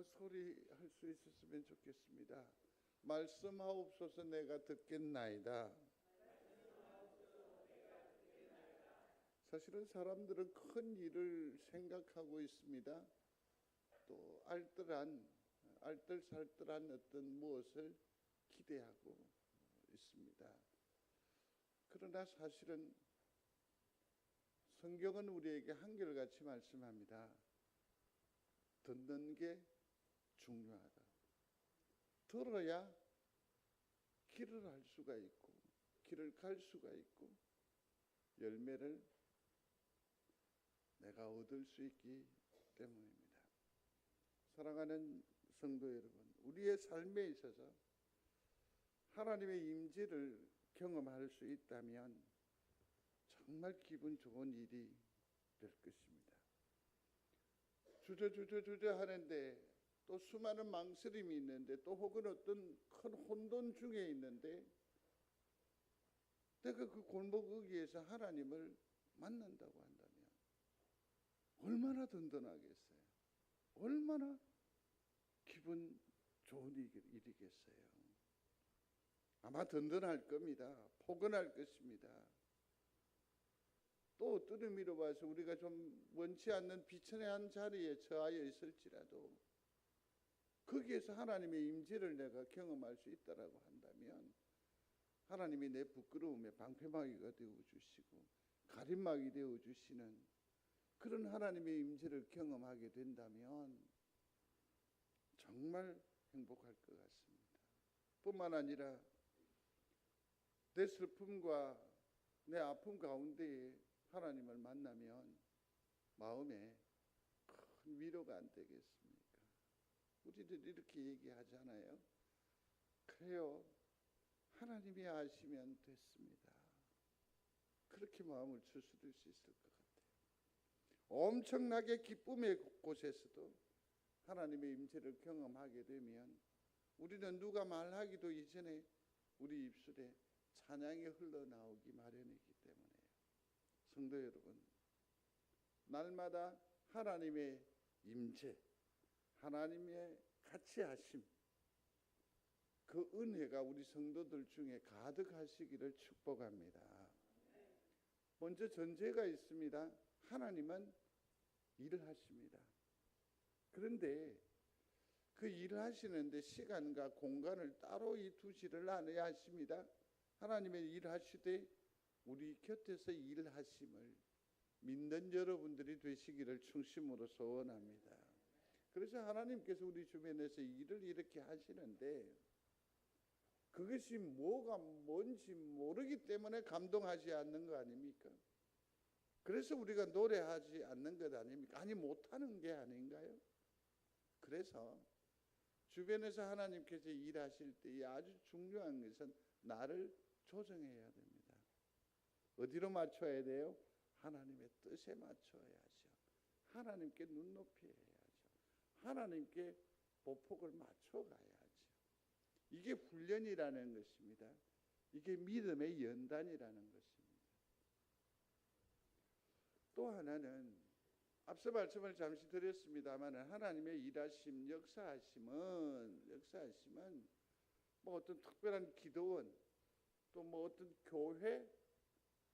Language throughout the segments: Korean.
소리할 수 있었으면 좋겠습니다. 말씀하옵소서 내가 듣겠나이다. 사실은 사람들은 큰 일을 생각하고 있습니다. 또 알뜰살뜰한 어떤 무엇을 기대하고 있습니다. 그러나 사실은 성경은 우리에게 한결같이 말씀합니다. 듣는 게 중요하다. 들어야 길을 알 수가 있고 길을 갈 수가 있고 열매를 내가 얻을 수 있기 때문입니다. 사랑하는 성도 여러분, 우리의 삶에 있어서 하나님의 임재를 경험할 수 있다면 정말 기분 좋은 일이 될 것입니다. 주저 하는데 또 수많은 망설임이 있는데 또 혹은 어떤 큰 혼돈 중에 있는데 내가 그 골목 거기에서 하나님을 만난다고 한다면 얼마나 든든하겠어요. 얼마나 기분 좋은 일이겠어요. 아마 든든할 겁니다. 포근할 것입니다. 또 어떤 의미로 봐서 우리가 좀 원치 않는 비천한 자리에 처하여 있을지라도 거기에서 하나님의 임재를 내가 경험할 수 있다라고 한다면 하나님이 내 부끄러움의 방패막이가 되어주시고 가림막이 되어주시는 그런 하나님의 임재를 경험하게 된다면 정말 행복할 것 같습니다. 뿐만 아니라 내 슬픔과 내 아픔 가운데에 하나님을 만나면 마음에 큰 위로가 안 되겠습니까? 우리들 이렇게 얘기하잖아요. 그래요. 하나님이 아시면 됐습니다. 그렇게 마음을 추스릴 수 있을 것 같아요. 엄청나게 기쁨의 곳에서도 하나님의 임재를 경험하게 되면 우리는 누가 말하기도 이전에 우리 입술에 찬양이 흘러나오기 마련이기 때문에요. 성도 여러분, 날마다 하나님의 임재, 하나님의 같이 하심, 그 은혜가 우리 성도들 중에 가득하시기를 축복합니다. 먼저 전제가 있습니다. 하나님은 일을 하십니다. 그런데 그 일을 하시는데 시간과 공간을 따로 두지를 않아야 하십니다. 하나님의 일을 하시되 우리 곁에서 일하심을 믿는 여러분들이 되시기를 충심으로 소원합니다. 그래서 하나님께서 우리 주변에서 일을 이렇게 하시는데 그것이 뭐가 뭔지 모르기 때문에 감동하지 않는 거 아닙니까? 그래서 우리가 노래하지 않는 것 아닙니까? 아니 못하는 게 아닌가요? 그래서 주변에서 하나님께서 일하실 때 아주 중요한 것은 나를 조정해야 됩니다. 어디로 맞춰야 돼요? 하나님의 뜻에 맞춰야죠. 하나님께 눈높이 해야죠. 하나님께 보폭을 맞춰가야죠. 이게 훈련이라는 것입니다. 이게 믿음의 연단이라는 것입니다. 또 하나는 앞서 말씀을 잠시 드렸습니다만 하나님의 일하심, 역사하심은 뭐 어떤 특별한 기도원 또 뭐 어떤 교회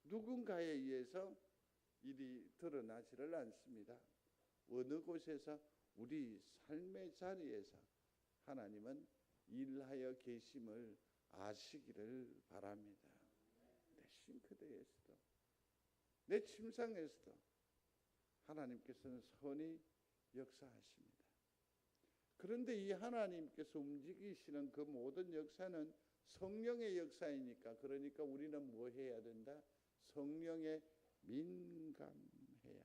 누군가에 의해서 일이 드러나지를 않습니다. 어느 곳에서 우리 삶의 자리에서 하나님은 일하여 계심을 아시기를 바랍니다. 내 싱크대에서도 내 침상에서도 하나님께서는 선히 역사하십니다. 그런데 이 하나님께서 움직이시는 그 모든 역사는 성령의 역사이니까 그러니까 우리는 뭐 해야 된다? 성령에 민감해야 돼요.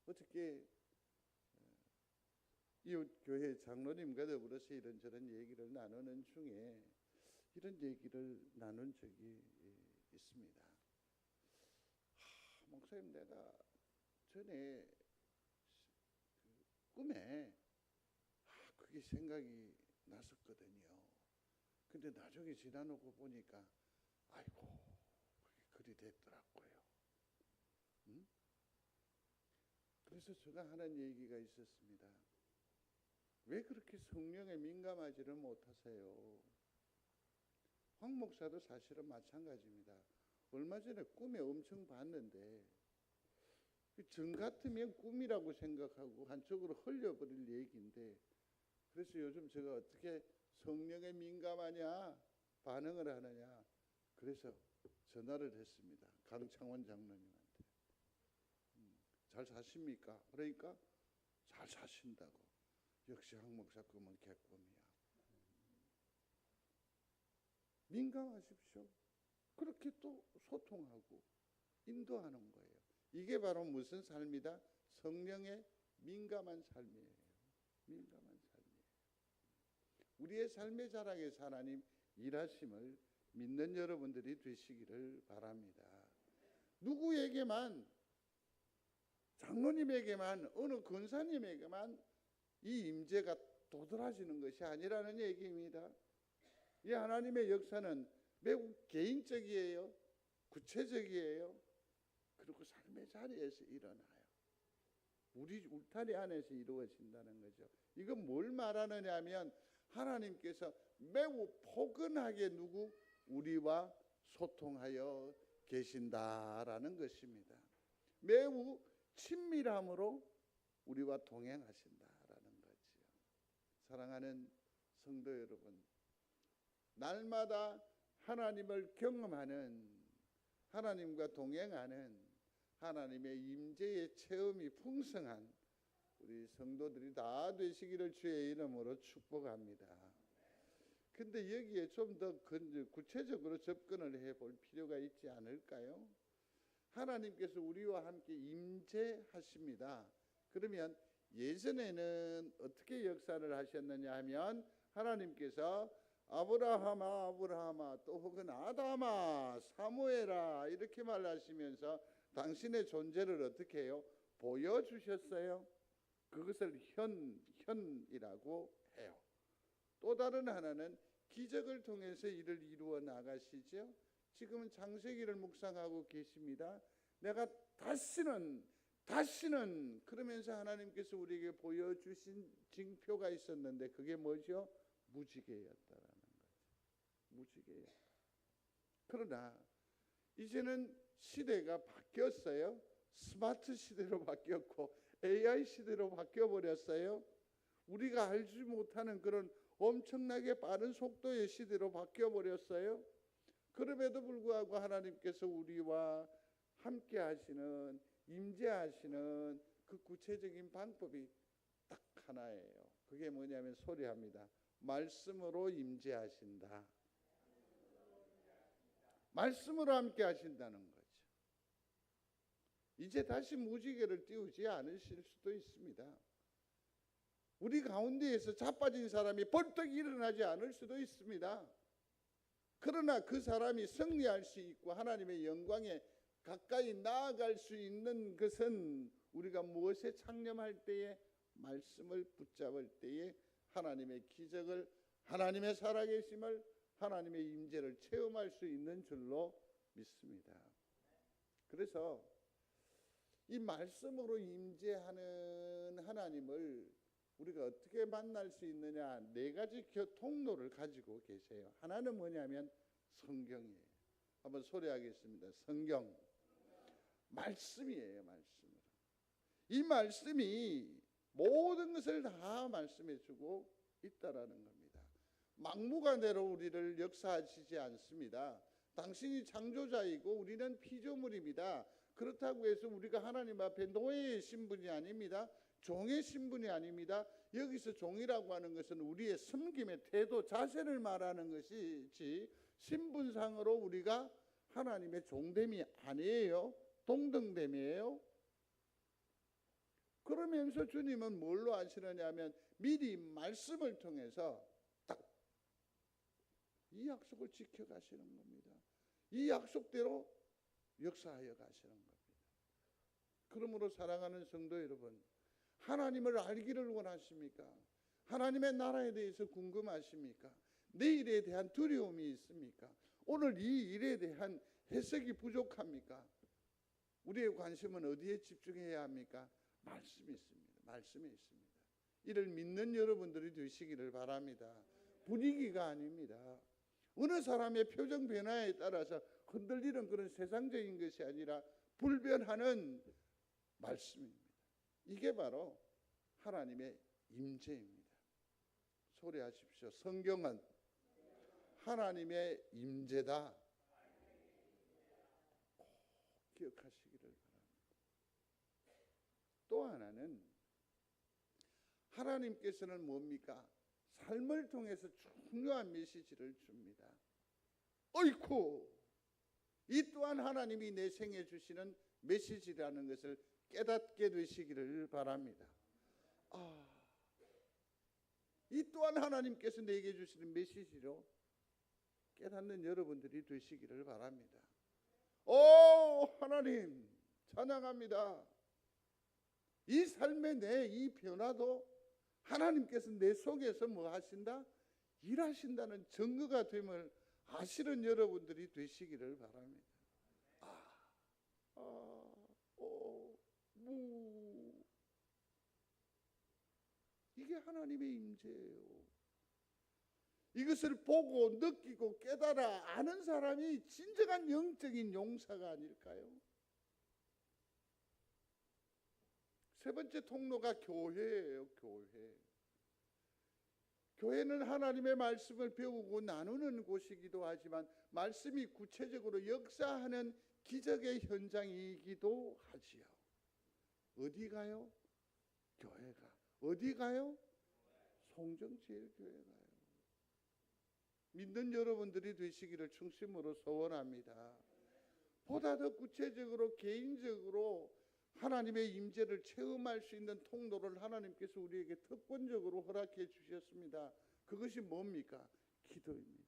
어떻게 이웃교회 장로님과 더불어서 이런저런 얘기를 나누는 중에 이런 얘기를 나눈 적이 있습니다. 목사님, 내가 전에 꿈에 그게 생각이 났었거든요. 근데 나중에 지나놓고 보니까 아이고 그게 그리 됐더라고요. 그래서 제가 하는 얘기가 있었습니다. 왜 그렇게 성령에 민감하지를 못하세요? 황 목사도 사실은 마찬가지입니다. 얼마 전에 꿈에 엄청 봤는데 정 같으면 꿈이라고 생각하고 한쪽으로 흘려버릴 얘기인데, 그래서 요즘 제가 어떻게 성령에 민감하냐 반응을 하느냐, 그래서 전화를 했습니다. 강창원 장로님한테. 잘 사십니까? 그러니까 잘 사신다고. 역시 황 목사 꿈은 개꿈이야. 민감하십시오. 그렇게 또 소통하고 인도하는 거예요. 이게 바로 무슨 삶이다? 성령에 민감한 삶이에요. 민감한 삶이에요. 우리의 삶의 자랑에서 하나님 일하심을 믿는 여러분들이 되시기를 바랍니다. 누구에게만, 장로님에게만, 어느 권사님에게만 이 임재가 도드라지는 것이 아니라는 얘기입니다. 이 하나님의 역사는 매우 개인적이에요. 구체적이에요. 그리고 삶의 자리에서 일어나요. 우리 울타리 안에서 이루어진다는 거죠. 이건 뭘 말하느냐 하면 하나님께서 매우 포근하게 우리와 소통하여 계신다라는 것입니다. 매우 친밀함으로 우리와 동행하신다라는 거죠. 사랑하는 성도 여러분, 날마다 하나님을 경험하는, 하나님과 동행하는 하나님의 임재의 체험이 풍성한 우리 성도들이 다 되시기를 주의 이름으로 축복합니다. 근데 여기에 좀 더 구체적으로 접근을 해볼 필요가 있지 않을까요? 하나님께서 우리와 함께 임재하십니다. 그러면 예전에는 어떻게 역사를 하셨느냐 하면 하나님께서 아브라함아 아브라함아 또 혹은 아담아 사무엘아 이렇게 말하시면서 당신의 존재를 어떻게 해요? 보여주셨어요. 그것을 현이라고 해요. 또 다른 하나는 기적을 통해서 이를 이루어 나가시죠. 지금은 창세기를 묵상하고 계십니다. 내가 다시는 그러면서 하나님께서 우리에게 보여주신 징표가 있었는데 그게 뭐죠? 무지개였다라는 거죠. 무지개였다. 그러나 이제는 시대가 바뀌었어요. 스마트 시대로 바뀌었고 AI 시대로 바뀌어버렸어요. 우리가 알지 못하는 그런 엄청나게 빠른 속도의 시대로 바뀌어버렸어요. 그럼에도 불구하고 하나님께서 우리와 함께 하시는, 임재하시는 그 구체적인 방법이 딱 하나예요. 그게 뭐냐면 소리합니다. 말씀으로 임재하신다. 말씀으로 함께 하신다는 거죠. 이제 다시 무지개를 띄우지 않으실 수도 있습니다. 우리 가운데에서 자빠진 사람이 벌떡 일어나지 않을 수도 있습니다. 그러나 그 사람이 승리할 수 있고 하나님의 영광에 가까이 나아갈 수 있는 것은 우리가 무엇에 창념할 때에, 말씀을 붙잡을 때에 하나님의 기적을, 하나님의 살아계심을, 하나님의 임재를 체험할 수 있는 줄로 믿습니다. 그래서 이 말씀으로 임재하는 하나님을 우리가 어떻게 만날 수 있느냐, 네 가지 통로를 가지고 계세요. 하나는 뭐냐면 성경이에요. 한번 소리하겠습니다. 성경. 말씀이에요. 말씀으로. 이 말씀이 모든 것을 다 말씀해 주고 있다라는 겁니다. 막무가내로 우리를 역사하시지 않습니다. 당신이 창조자이고 우리는 피조물입니다. 그렇다고 해서 우리가 하나님 앞에 노예의 신분이 아닙니다. 종의 신분이 아닙니다. 여기서 종이라고 하는 것은 우리의 섬김의 태도, 자세를 말하는 것이지 신분상으로 우리가 하나님의 종됨이 아니에요. 동등됨이에요. 그러면서 주님은 뭘로 하시느냐 하면 미리 말씀을 통해서 딱 이 약속을 지켜가시는 겁니다. 이 약속대로 역사하여 가시는 겁니다. 그러므로 사랑하는 성도 여러분, 하나님을 알기를 원하십니까? 하나님의 나라에 대해서 궁금하십니까? 내일에 대한 두려움이 있습니까? 오늘 이 일에 대한 해석이 부족합니까? 우리의 관심은 어디에 집중해야 합니까? 말씀이 있습니다. 말씀이 있습니다. 이를 믿는 여러분들이 되시기를 바랍니다. 분위기가 아닙니다. 어느 사람의 표정 변화에 따라서 흔들리는 그런 세상적인 것이 아니라 불변하는 말씀입니다. 이게 바로 하나님의 임재입니다. 소리하십시오. 성경은 하나님의 임재다. 꼭 기억하시기를 바랍니다. 또 하나는 하나님께서는 뭡니까? 삶을 통해서 중요한 메시지를 줍니다. 어이쿠! 이 또한 하나님이 내 생에 주시는 메시지라는 것을 깨닫게 되시기를 바랍니다. 이 또한 하나님께서 내게 주시는 메시지로 깨닫는 여러분들이 되시기를 바랍니다. 오 하나님 찬양합니다. 이 삶의 내 이 변화도 하나님께서 내 속에서 뭐 하신다? 일하신다는 증거가 됨을 아시는 여러분들이 되시기를 바랍니다. 이게 하나님의 임재예요. 이것을 보고 느끼고 깨달아 아는 사람이 진정한 영적인 용사가 아닐까요? 세 번째 통로가 교회예요. 교회는 하나님의 말씀을 배우고 나누는 곳이기도 하지만 말씀이 구체적으로 역사하는 기적의 현장이기도 하지요. 어디 가요? 교회가. 어디 가요? 송정제일교회 가요. 믿는 여러분들이 되시기를 중심으로 소원합니다. 보다 더 구체적으로 개인적으로 하나님의 임재를 체험할 수 있는 통로를 하나님께서 우리에게 특권적으로 허락해 주셨습니다. 그것이 뭡니까? 기도입니다.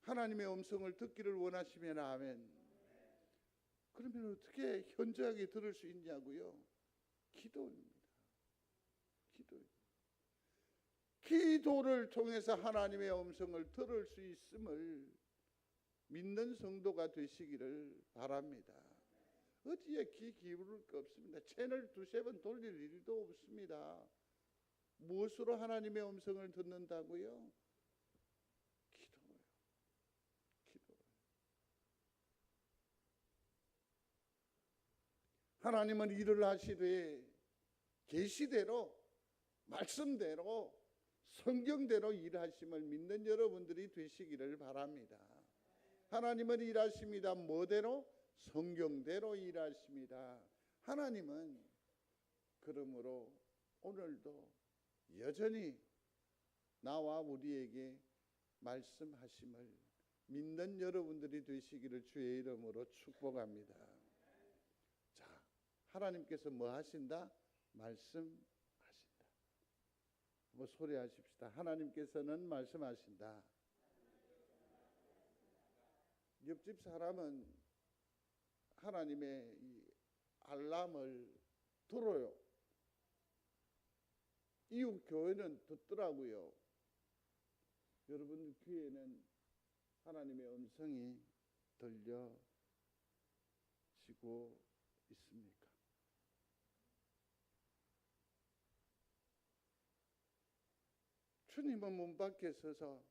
하나님의 음성을 듣기를 원하시면 아멘. 그러면 어떻게 현저하게 들을 수 있냐고요? 기도입니다. 기도를 통해서 하나님의 음성을 들을 수 있음을 믿는 성도가 되시기를 바랍니다. 어디에 귀 기울일 거 없습니다. 채널 두세 번 돌릴 일도 없습니다. 무엇으로 하나님의 음성을 듣는다고요? 기도요. 하나님은 일을 하시되 계시대로 말씀대로 성경대로 일하심을 믿는 여러분들이 되시기를 바랍니다. 하나님은 일하십니다. 뭐대로? 성경대로 일하십니다. 하나님은 그러므로 오늘도 여전히 나와 우리에게 말씀하심을 믿는 여러분들이 되시기를 주의 이름으로 축복합니다. 자, 하나님께서 뭐 하신다? 말씀하신다. 한번 소리하십시다. 하나님께서는 말씀하신다. 옆집 사람은 하나님의 이 알람을 들어요. 이웃 교회는 듣더라고요. 여러분 귀에는 하나님의 음성이 들려지고 있습니까? 주님은 문 밖에 서서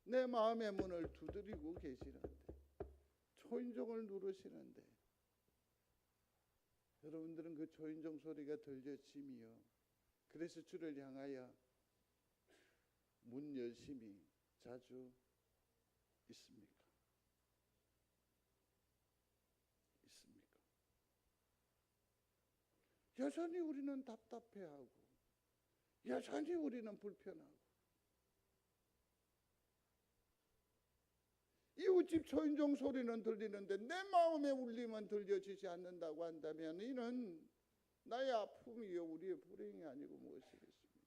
내 마음의 문을 두드리고 계시는데, 초인종을 누르시는데 여러분들은 그 초인종 소리가 들려지며 그래서 주를 향하여 문 열심이 자주 있습니까? 여전히 우리는 답답해하고 여전히 우리는 불편하고 이웃집 초인종 소리는 들리는데 내 마음의 울림은 들려지지 않는다고 한다면 이는 나의 아픔이요 우리의 불행이 아니고 무엇이겠습니까?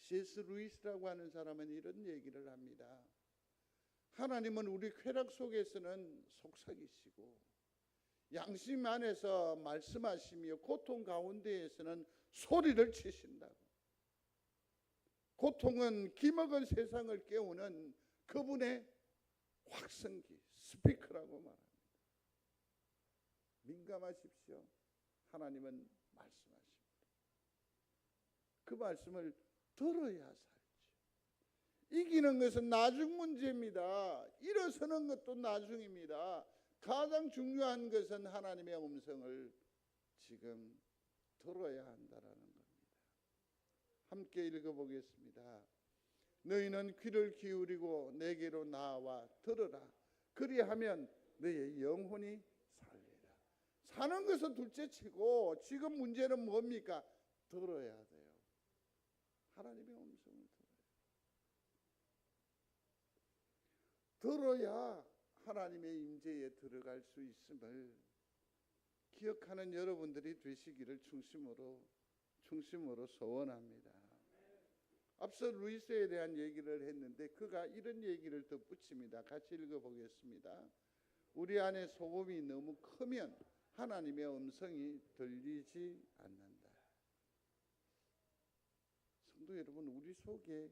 C.S. 루이스라고 하는 사람은 이런 얘기를 합니다. 하나님은 우리 쾌락 속에서는 속삭이시고 양심 안에서 말씀하시며 고통 가운데에서는 소리를 치신다고. 고통은 기먹은 세상을 깨우는 그분의 확성기, 스피커라고 말합니다. 민감하십시오. 하나님은 말씀하십니다. 그 말씀을 들어야 살지. 이기는 것은 나중 문제입니다. 일어서는 것도 나중입니다. 가장 중요한 것은 하나님의 음성을 지금 들어야 한다라는 겁니다. 함께 읽어보겠습니다. 너희는 귀를 기울이고 내게로 나와 들으라. 그리하면 너희의 영혼이 살리라. 사는 것은 둘째치고 지금 문제는 뭡니까? 들어야 돼요. 하나님의 음성을 들어야 하나님의 임재에 들어갈 수 있음을 기억하는 여러분들이 되시기를 중심으로 소원합니다. 앞서 루이스에 대한 얘기를 했는데 그가 이런 얘기를 덧붙입니다. 같이 읽어보겠습니다. 우리 안에 소금이 너무 크면 하나님의 음성이 들리지 않는다. 성도 여러분, 우리 속에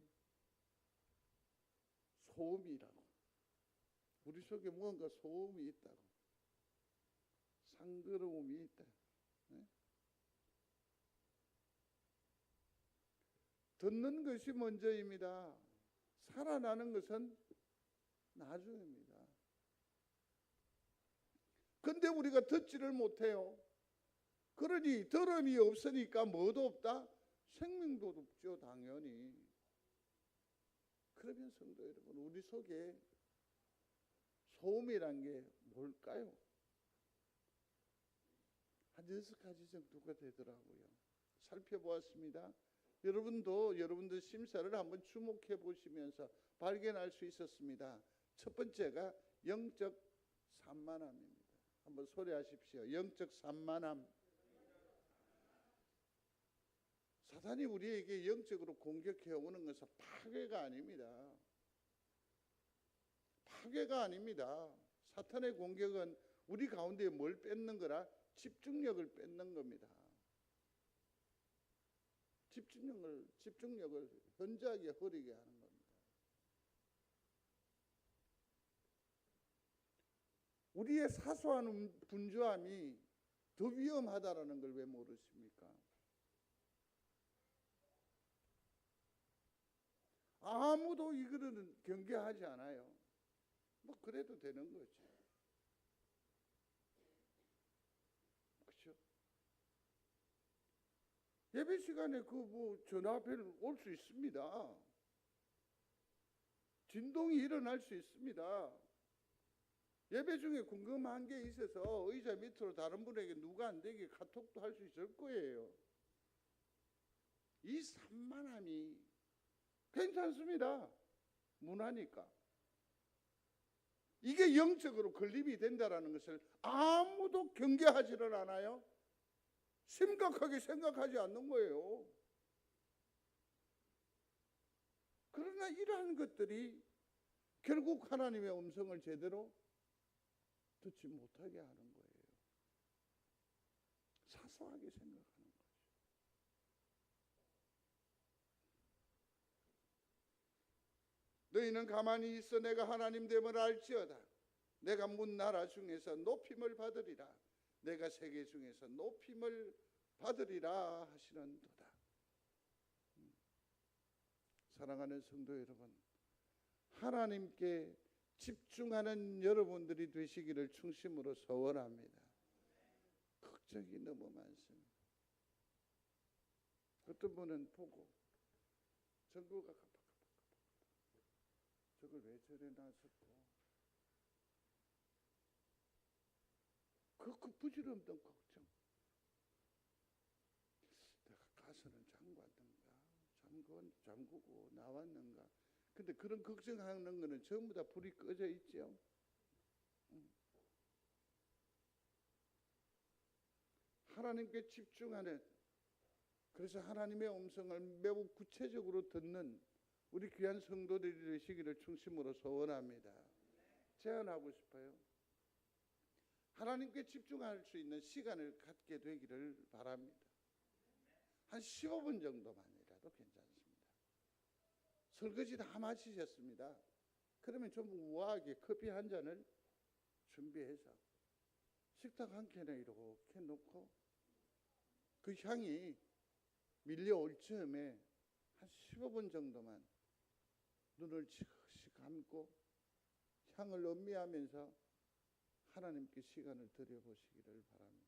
소음이라고, 우리 속에 무언가 소음이 있다고, 상그러움이 있다. 네? 듣는 것이 먼저입니다. 살아나는 것은 나중입니다. 근데 우리가 듣지를 못해요. 그러니 들음이 없으니까 뭐도 없다? 생명도 없죠, 당연히. 그러면 성도 여러분, 우리 속에 소음이란 게 뭘까요? 한 6가지 정도가 되더라고요. 살펴보았습니다. 여러분들 심사를 한번 주목해 보시면서 발견할 수 있었습니다. 첫 번째가 영적 산만함입니다. 한번 소리하십시오. 영적 산만함. 사탄이 우리에게 영적으로 공격해 오는 것은 파괴가 아닙니다. 파괴가 아닙니다. 사탄의 공격은 우리 가운데 뭘 뺏는 거라? 집중력을 뺏는 겁니다. 집중력을 현저하게 흐리게 하는 겁니다. 우리의 사소한 분주함이 더 위험하다라는 걸 왜 모르십니까? 아무도 이거는 경계하지 않아요. 뭐 그래도 되는 거죠. 그렇죠? 예배 시간에 전화벨 올 수 있습니다. 진동이 일어날 수 있습니다. 예배 중에 궁금한 게 있어서 의자 밑으로 다른 분에게 누가 안 되게 카톡도 할 수 있을 거예요. 이 산만함이 괜찮습니다. 문화니까. 이게 영적으로 건립이 된다라는 것을 아무도 경계하지를 않아요. 심각하게 생각하지 않는 거예요. 그러나 이러한 것들이 결국 하나님의 음성을 제대로 듣지 못하게 하는 거예요. 사소하게 생각하는 거죠. 너희는 가만히 있어 내가 하나님 됨을 알지어다. 내가 문 나라 중에서 높임을 받으리라. 내가 세계 중에서 높임을 받으리라 하시는도다. 사랑하는 성도 여러분, 하나님께 집중하는 여러분들이 되시기를 중심으로 소원합니다. 걱정이 너무 많습니다. 어떤 분은 보고 전구가 저걸 왜 저래 놨을까? 그 부질없던 걱정. 내가 가서는 잠그고 나왔는가? 근데 그런 걱정하는 거는 전부 다 불이 꺼져 있죠. 하나님께 집중하는, 그래서 하나님의 음성을 매우 구체적으로 듣는 우리 귀한 성도들이 되시기를 중심으로 소원합니다. 제안하고 싶어요. 하나님께 집중할 수 있는 시간을 갖게 되기를 바랍니다. 한 15분 정도만이라도 괜찮습니다. 설거지 다 마치셨습니다. 그러면 좀 우아하게 커피 한 잔을 준비해서 식탁 한 켠에 이렇게 놓고 그 향이 밀려올 즈음에 한 15분 정도만 눈을 지그시 감고 향을 음미하면서 하나님께 시간을 들여보시기를 바랍니다.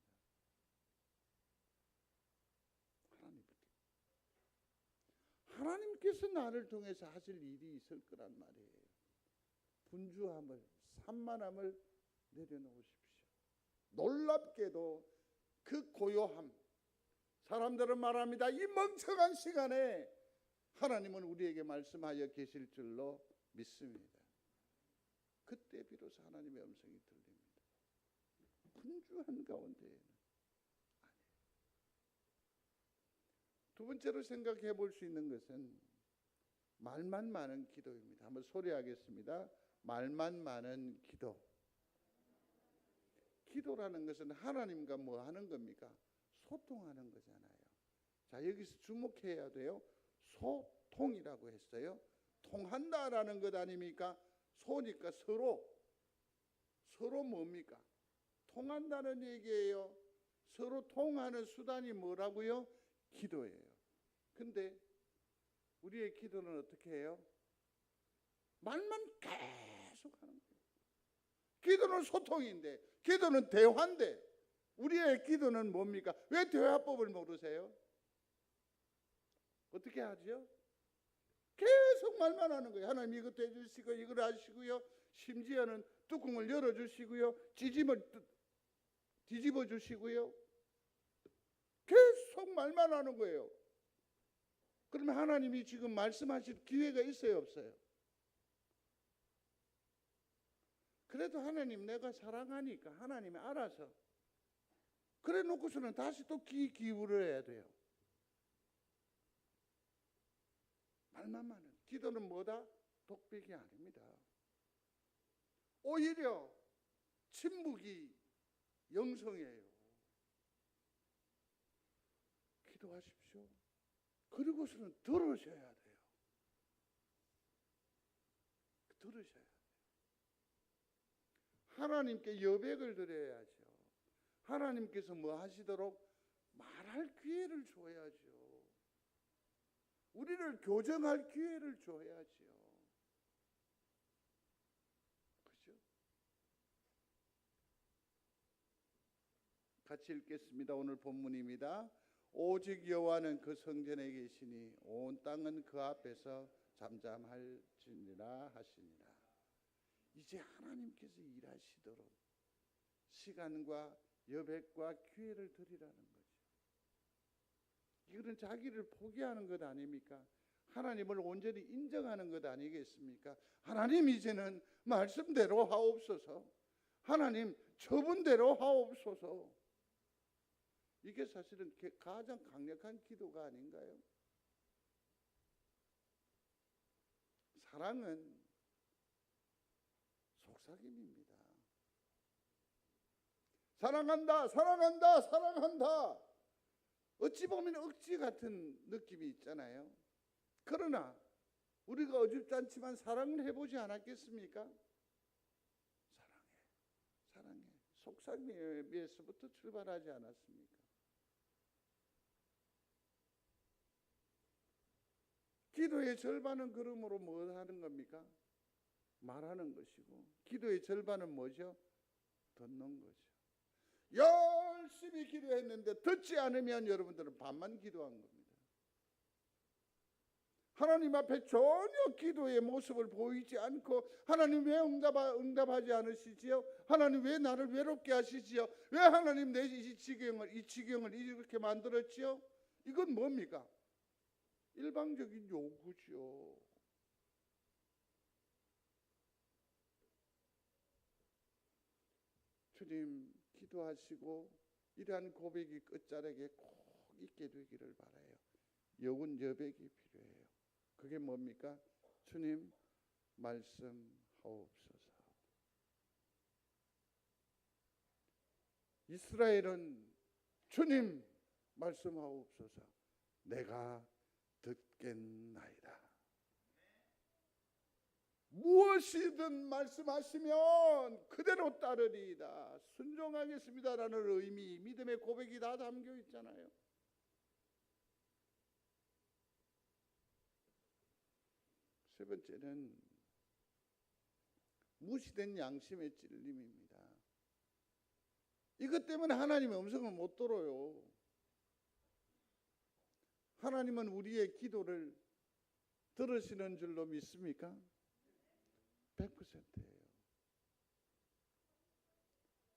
하나님께서 나를 통해서 하실 일이 있을 거란 말이에요. 분주함을, 산만함을 내려놓으십시오. 놀랍게도 그 고요함, 사람들은 말합니다. 이 멍청한 시간에 하나님은 우리에게 말씀하여 계실 줄로 믿습니다. 그때 비로소 하나님의 음성이 들립니다. 분주한 가운데에는 아니에요. 두 번째로 생각해 볼 수 있는 것은 말만 많은 기도입니다. 한번 소리하겠습니다. 말만 많은 기도. 기도라는 것은 하나님과 뭐 하는 겁니까? 소통하는 거잖아요. 자, 여기서 주목해야 돼요. 소통이라고 했어요. 통한다라는 것 아닙니까? 소니까 서로 뭡니까? 통한다는 얘기예요. 서로 통하는 수단이 뭐라고요? 기도예요. 근데 우리의 기도는 어떻게 해요? 말만 계속 하는 거예요. 기도는 소통인데, 기도는 대화인데, 우리의 기도는 뭡니까? 왜 대화법을 모르세요? 어떻게 하죠? 계속 말만 하는 거예요. 하나님 이것도 해주시고 이걸 하시고요. 심지어는 뚜껑을 열어주시고요. 뒤집어 주시고요. 계속 말만 하는 거예요. 그러면 하나님이 지금 말씀하실 기회가 있어요, 없어요? 그래도 하나님 내가 사랑하니까 하나님이 알아서 그래 놓고서는 다시 또 귀 기울여야 돼요. 말만 많은 기도는 뭐다? 독백이 아닙니다. 오히려 침묵이 영성이에요. 기도하십시오. 그리고서는 들으셔야 돼요. 들으셔야 돼요. 하나님께 여백을 드려야죠. 하나님께서 뭐 하시도록 말할 기회를 줘야죠. 우리를 교정할 기회를 줘야죠. 그죠? 같이 읽겠습니다. 오늘 본문입니다. 오직 여호와는 그 성전에 계시니 온 땅은 그 앞에서 잠잠할지니라 하시니라. 이제 하나님께서 일하시도록 시간과 여백과 기회를 드리라는 거죠. 이거는 자기를 포기하는 것 아닙니까? 하나님을 온전히 인정하는 것 아니겠습니까? 하나님 이제는 말씀대로 하옵소서. 하나님 처분대로 하옵소서. 이게 사실은 가장 강력한 기도가 아닌가요? 사랑은 속삭임입니다. 사랑한다, 사랑한다, 사랑한다. 어찌 보면 억지 같은 느낌이 있잖아요. 그러나 우리가 어줍지 않지만 사랑을 해보지 않았겠습니까? 사랑해. 속삭임에서부터 출발하지 않았습니까? 기도의 절반은 그러므로 뭐 하는 겁니까? 말하는 것이고, 기도의 절반은 뭐죠? 듣는 거죠. 열심히 기도했는데 듣지 않으면 여러분들은 반만 기도한 겁니다. 하나님 앞에 전혀 기도의 모습을 보이지 않고 하나님 왜 응답하지 않으시지요? 하나님 왜 나를 외롭게 하시지요? 왜 하나님 내 이 지경을 이렇게 만들었지요? 이건 뭡니까? 일방적인 요구죠. 주님, 기도하시고 이러한 고백이 끝자락에 꼭 있게 되기를 바라요. 여운 여백이 필요해요. 그게 뭡니까? 주님, 말씀하옵소서. 이스라엘은 주님, 말씀하옵소서. 내가 듣겠나이다. 무엇이든 말씀하시면 그대로 따르리이다. 순종하겠습니다라는 의미, 믿음의 고백이 다 담겨 있잖아요. 세 번째는 무시된 양심의 찔림입니다. 이것 때문에 하나님의 음성을 못 들어요. 하나님은 우리의 기도를 들으시는 줄로 믿습니까? 100%예요.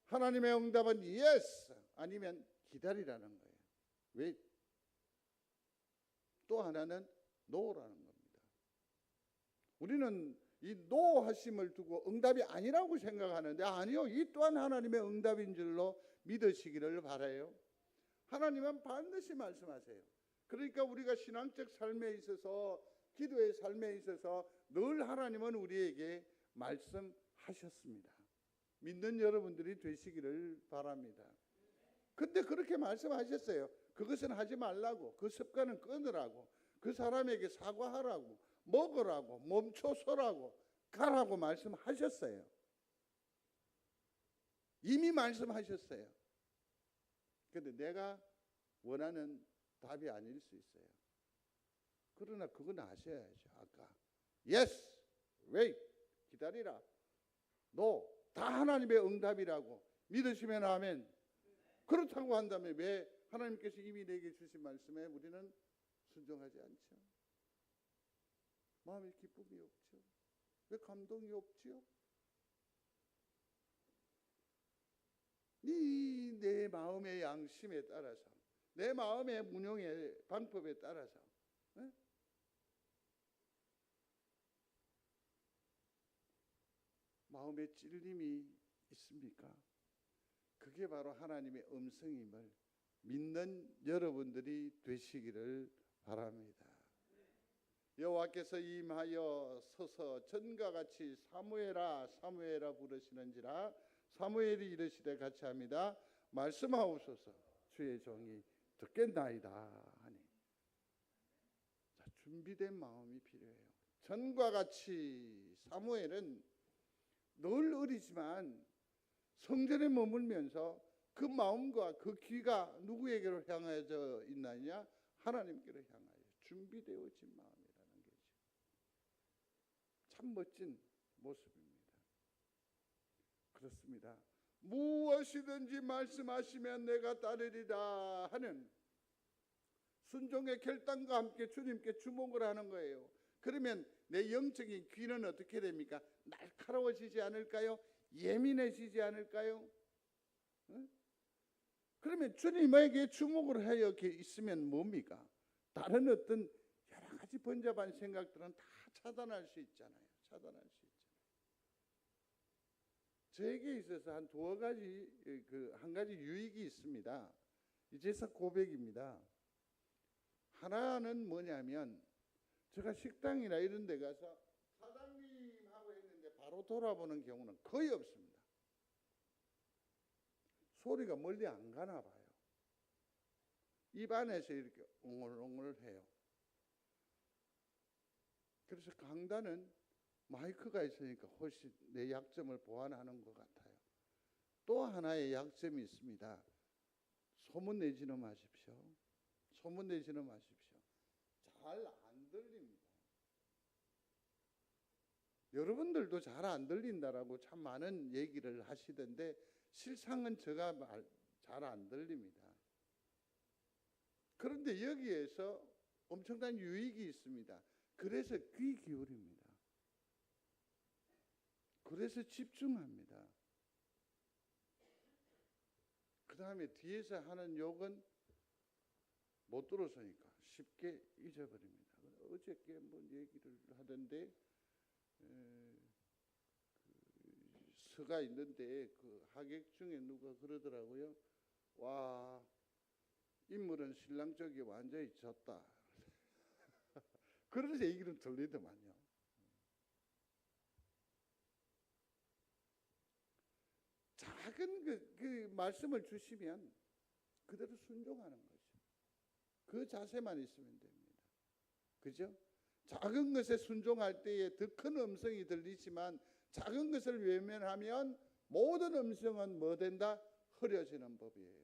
하나님의 응답은 yes 아니면 기다리라는 거예요. 왜? 또 하나는 no라는 겁니다. 우리는 이 no 하심을 두고 응답이 아니라고 생각하는데 아니요. 이 또한 하나님의 응답인 줄로 믿으시기를 바라요. 하나님은 반드시 말씀하세요. 그러니까 우리가 신앙적 삶에 있어서 기도의 삶에 있어서 늘 하나님은 우리에게 말씀하셨습니다. 믿는 여러분들이 되시기를 바랍니다. 근데 그렇게 말씀하셨어요. 그것은 하지 말라고, 그 습관은 끊으라고, 그 사람에게 사과하라고, 먹으라고, 멈춰서라고, 가라고 말씀하셨어요. 이미 말씀하셨어요. 근데 내가 원하는 답이 아닐 수 있어요. 그러나 그건 아셔야죠. 아까 yes, wait, 기다리라. no, 다 하나님의 응답이라고 믿으시면 아멘. 그렇다고 한다면 왜 하나님께서 이미 내게 주신 말씀에 우리는 순종하지 않죠? 마음에 기쁨이 없죠? 왜 감동이 없지요? 내 마음의 양심에 따라서, 내 마음의 운용의 방법에 따라서, 네? 마음의 찔림이 있습니까? 그게 바로 하나님의 음성임을 믿는 여러분들이 되시기를 바랍니다. 여호와께서 임하여 서서 전과 같이 사무엘아 사무엘아 부르시는지라 사무엘이 이르시되 같이 합니다. 말씀하옵소서 주의 종이 듣겠나이다 하니. 자, 준비된 마음이 필요해요. 전과 같이 사무엘은 늘 어리지만 성전에 머물면서 그 마음과 그 귀가 누구에게로 향하여 있느냐? 하나님께로 향하여 준비되어진 마음이라는 거죠. 참 멋진 모습입니다. 그렇습니다. 무엇이든지 말씀하시면 내가 따르리라 하는 순종의 결단과 함께 주님께 주목을 하는 거예요. 그러면 내 영적인 귀는 어떻게 됩니까? 날카로워지지 않을까요? 예민해지지 않을까요? 응? 그러면 주님에게 주목을 하여 있으면 뭡니까? 다른 어떤 여러 가지 번잡한 생각들은 다 차단할 수 있잖아요. 차단할 수 있잖아요. 저에게 있어서 한 두어 가지, 한 가지 유익이 있습니다. 이제서 고백입니다. 하나는 뭐냐면 제가 식당이나 이런 데 가서 사장님하고 했는데 바로 돌아보는 경우는 거의 없습니다. 소리가 멀리 안 가나 봐요. 입 안에서 이렇게 옹을옹을 해요. 그래서 강단은 마이크가 있으니까 훨씬 내 약점을 보완하는 것 같아요. 또 하나의 약점이 있습니다. 소문내지는 마십시오. 소문내지는 마십시오. 잘 안 들립니다. 여러분들도 잘 안 들린다라고 참 많은 얘기를 하시던데 실상은 제가 잘 안 들립니다. 그런데 여기에서 엄청난 유익이 있습니다. 그래서 귀 기울입니다. 그래서 집중합니다. 그 다음에 뒤에서 하는 욕은 못 들어서니까 쉽게 잊어버립니다. 어저께 한번 얘기를 하던데 서가 있는데 그 하객 중에 누가 그러더라고요. 와, 인물은 신랑 쪽이 완전히 졌다. 그런 얘기는 들리더만요. 작은 그 말씀을 주시면 그대로 순종하는 거죠. 그 자세만 있으면 됩니다. 그죠? 작은 것에 순종할 때에 더 큰 음성이 들리지만 작은 것을 외면하면 모든 음성은 뭐 된다? 흐려지는 법이에요.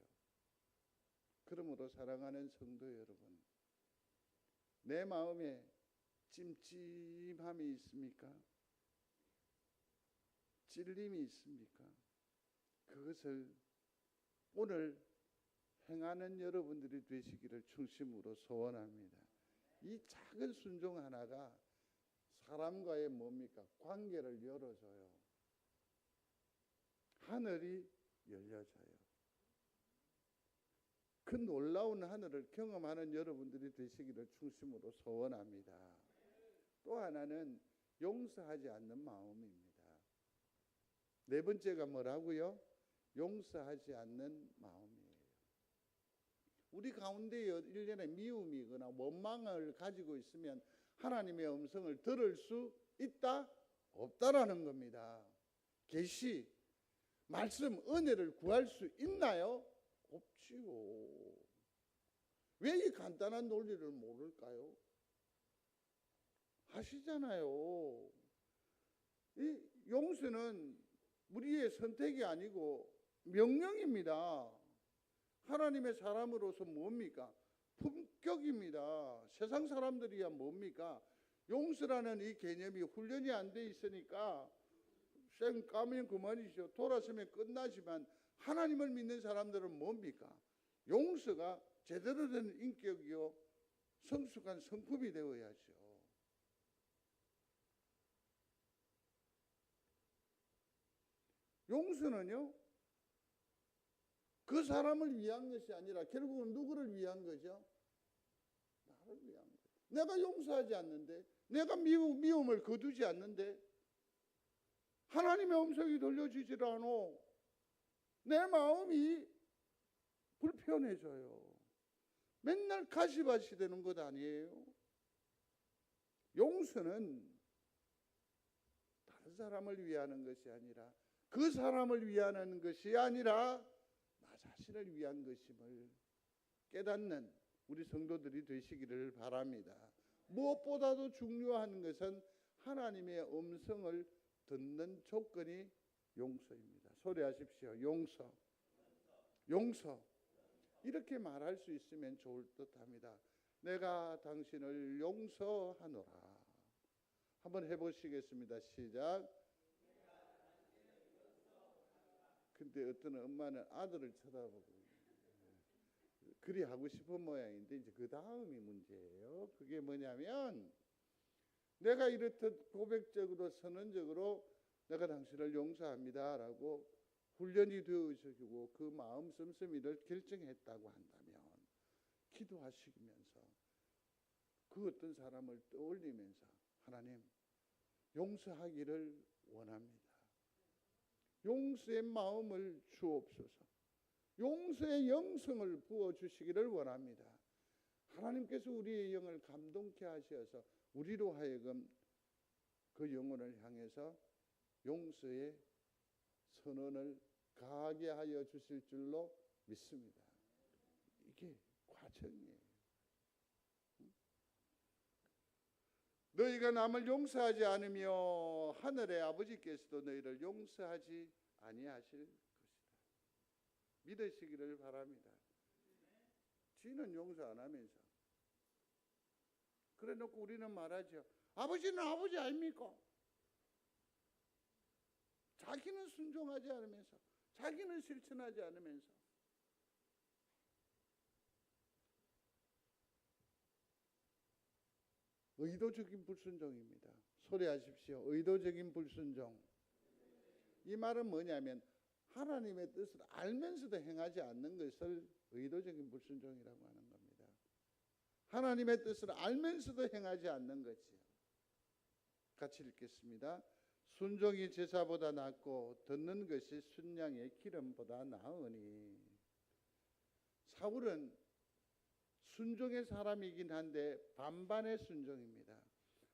그러므로 사랑하는 성도 여러분, 내 마음에 찜찜함이 있습니까? 찔림이 있습니까? 그것을 오늘 행하는 여러분들이 되시기를 중심으로 소원합니다. 이 작은 순종 하나가 사람과의 뭡니까? 관계를 열어줘요. 하늘이 열려져요. 그 놀라운 하늘을 경험하는 여러분들이 되시기를 중심으로 소원합니다. 또 하나는 용서하지 않는 마음입니다. 네 번째가 뭐라고요? 용서하지 않는 마음이에요. 우리 가운데 일련의 미움이거나 원망을 가지고 있으면 하나님의 음성을 들을 수 있다? 없다라는 겁니다. 계시, 말씀, 은혜를 구할 수 있나요? 없지요. 왜 이 간단한 논리를 모를까요? 하시잖아요. 이 용서는 우리의 선택이 아니고 명령입니다. 하나님의 사람으로서 뭡니까? 품격입니다. 세상 사람들이야 뭡니까? 용서라는 이 개념이 훈련이 안 돼 있으니까 쌩 까면 그만이죠. 돌아서면 끝나지만 하나님을 믿는 사람들은 뭡니까? 용서가 제대로 된 인격이요 성숙한 성품이 되어야죠. 용서는요 그 사람을 위한 것이 아니라 결국은 누구를 위한 거죠? 나를 위한 거죠. 내가 용서하지 않는데, 내가 미움을 거두지 않는데 하나님의 음성이 들려지질 않아. 내 마음이 불편해져요. 맨날 가시밭이 되는 것 아니에요? 용서는 다른 사람을 위하는 것이 아니라, 그 사람을 위하는 것이 아니라 나 자신을 위한 것임을 깨닫는 우리 성도들이 되시기를 바랍니다. 무엇보다도 중요한 것은 하나님의 음성을 듣는 조건이 용서입니다. 소리하십시오. 용서. 용서. 이렇게 말할 수 있으면 좋을 듯합니다. 내가 당신을 용서하노라. 한번 해보시겠습니다. 시작. 근데 어떤 엄마는 아들을 쳐다보고 그리 하고 싶은 모양인데 이제 그 다음이 문제예요. 그게 뭐냐면 내가 이렇듯 고백적으로 선언적으로 내가 당신을 용서합니다라고 훈련이 되어지고 그 마음 씀씀이를 결정했다고 한다면 기도하시면서 그 어떤 사람을 떠올리면서 하나님 용서하기를 원합니다. 용서의 마음을 주옵소서. 용서의 영성을 부어주시기를 원합니다. 하나님께서 우리의 영을 감동케 하셔서 우리로 하여금 그 영혼을 향해서 용서의 선언을 가하게 하여 주실 줄로 믿습니다. 이게 과정이에요. 너희가 남을 용서하지 않으며 하늘의 아버지께서도 너희를 용서하지 아니하실 것이다. 믿으시기를 바랍니다. 지는 용서 안 하면서 그래 놓고 우리는 말하죠. 아버지는 아버지 아닙니까? 자기는 순종하지 않으면서, 자기는 실천하지 않으면서. 의도적인 불순종입니다. 소리하십시오. 의도적인 불순종. 이 말은 뭐냐면 하나님의 뜻을 알면서도 행하지 않는 것을 의도적인 불순종이라고 하는 겁니다. 하나님의 뜻을 알면서도 행하지 않는 거지요. 같이 읽겠습니다. 순종이 제사보다 낫고 듣는 것이 순양의 기름보다 나으니. 사울은 순종의 사람이긴 한데 반반의 순종입니다.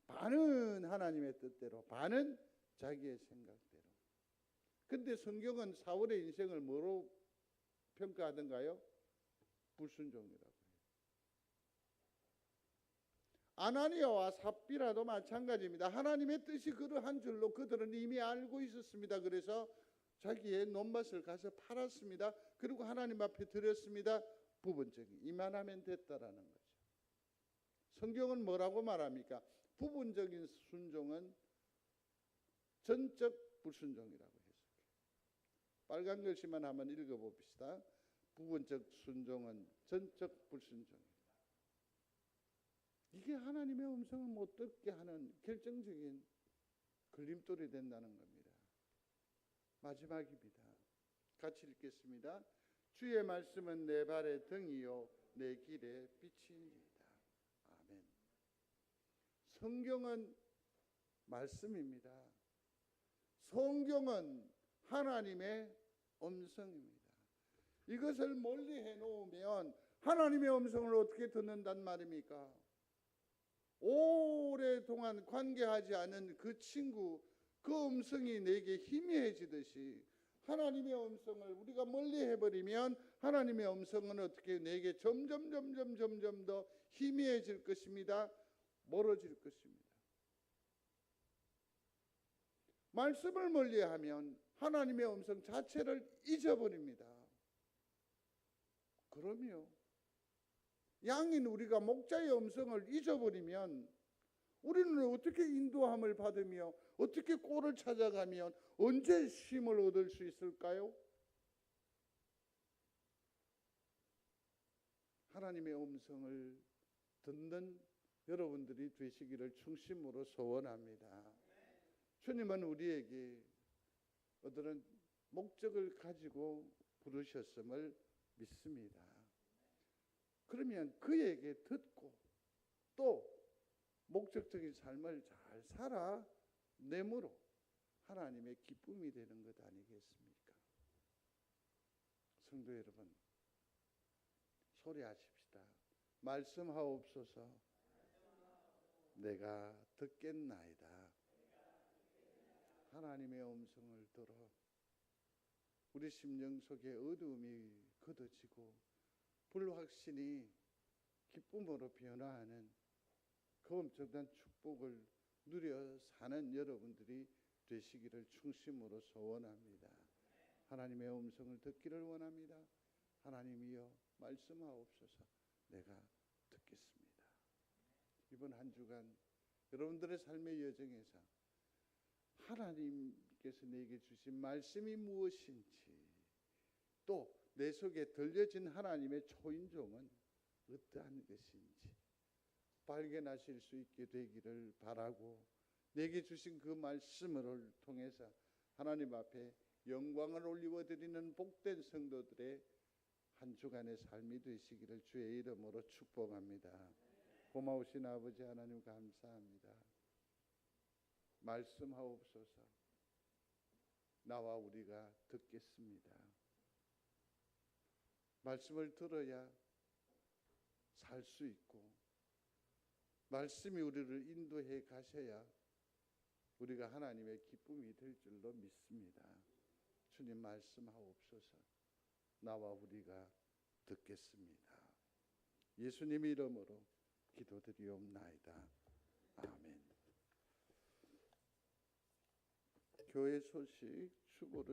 반은 하나님의 뜻대로, 반은 자기의 생각대로. 근데 성경은 사울의 인생을 뭐로 평가하던가요? 불순종이라고 해요. 아나니아와 삽비라도 마찬가지입니다. 하나님의 뜻이 그러한 줄로 그들은 이미 알고 있었습니다. 그래서 자기의 논밭을 가서 팔았습니다. 그리고 하나님 앞에 드렸습니다. 부분적인 이만하면 됐다라는 거죠. 성경은 뭐라고 말합니까? 부분적인 순종은 전적 불순종이라고 해석해요. 빨간 글씨만 한번 읽어봅시다. 부분적 순종은 전적 불순종이다. 이게 하나님의 음성을 못 듣게 하는 결정적인 걸림돌이 된다는 겁니다. 마지막입니다. 같이 읽겠습니다. 주의 말씀은 내 발의 등이요 내 길의 빛이니이다. 아멘. 성경은 말씀입니다. 성경은 하나님의 음성입니다. 이것을 멀리 해놓으면 하나님의 음성을 어떻게 듣는단 말입니까? 오랫동안 관계하지 않은 그 친구, 그 음성이 내게 희미해지듯이 하나님의 음성을 우리가 멀리 해버리면 하나님의 음성은 어떻게 내게 점점 더 희미해질 것입니다. 멀어질 것입니다. 말씀을 멀리하면 하나님의 음성 자체를 잊어버립니다. 그럼요. 양인 우리가 목자의 음성을 잊어버리면 우리는 어떻게 인도함을 받으며 어떻게 꼴을 찾아가면 언제 쉼을 얻을 수 있을까요? 하나님의 음성을 듣는 여러분들이 되시기를 중심으로 소원합니다. 주님은 우리에게 어떤 목적을 가지고 부르셨음을 믿습니다. 그러면 그에게 듣고 또 목적적인 삶을 잘 살아내므로 하나님의 기쁨이 되는 것 아니겠습니까? 성도 여러분, 소리하십시다. 말씀하옵소서. 내가 듣겠나이다. 하나님의 음성을 들어 우리 심령 속에 어두움이 걷어지고 불확신이 기쁨으로 변화하는 그 엄청난 축복을 누려 사는 여러분들이 되시기를 충심으로 소원합니다. 하나님의 음성을 듣기를 원합니다. 하나님이여 말씀하옵소서. 내가 듣겠습니다. 이번 한 주간 여러분들의 삶의 여정에서 하나님께서 내게 주신 말씀이 무엇인지 또 내 속에 들려진 하나님의 초인종은 어떠한 것인지 발견하실 수 있게 되기를 바라고 내게 주신 그 말씀을 통해서 하나님 앞에 영광을 올리워드리는 복된 성도들의 한 주간의 삶이 되시기를 주의 이름으로 축복합니다. 고마우신 아버지 하나님 감사합니다. 말씀하옵소서. 나와 우리가 듣겠습니다. 말씀을 들어야 살 수 있고 말씀이 우리를 인도해 가셔야 우리가 하나님의 기쁨이 될 줄로 믿습니다. 주님 말씀하옵소서. 나와 우리가 듣겠습니다. 예수님 이름으로 기도드리옵나이다. 아멘. 교회 소식 추고를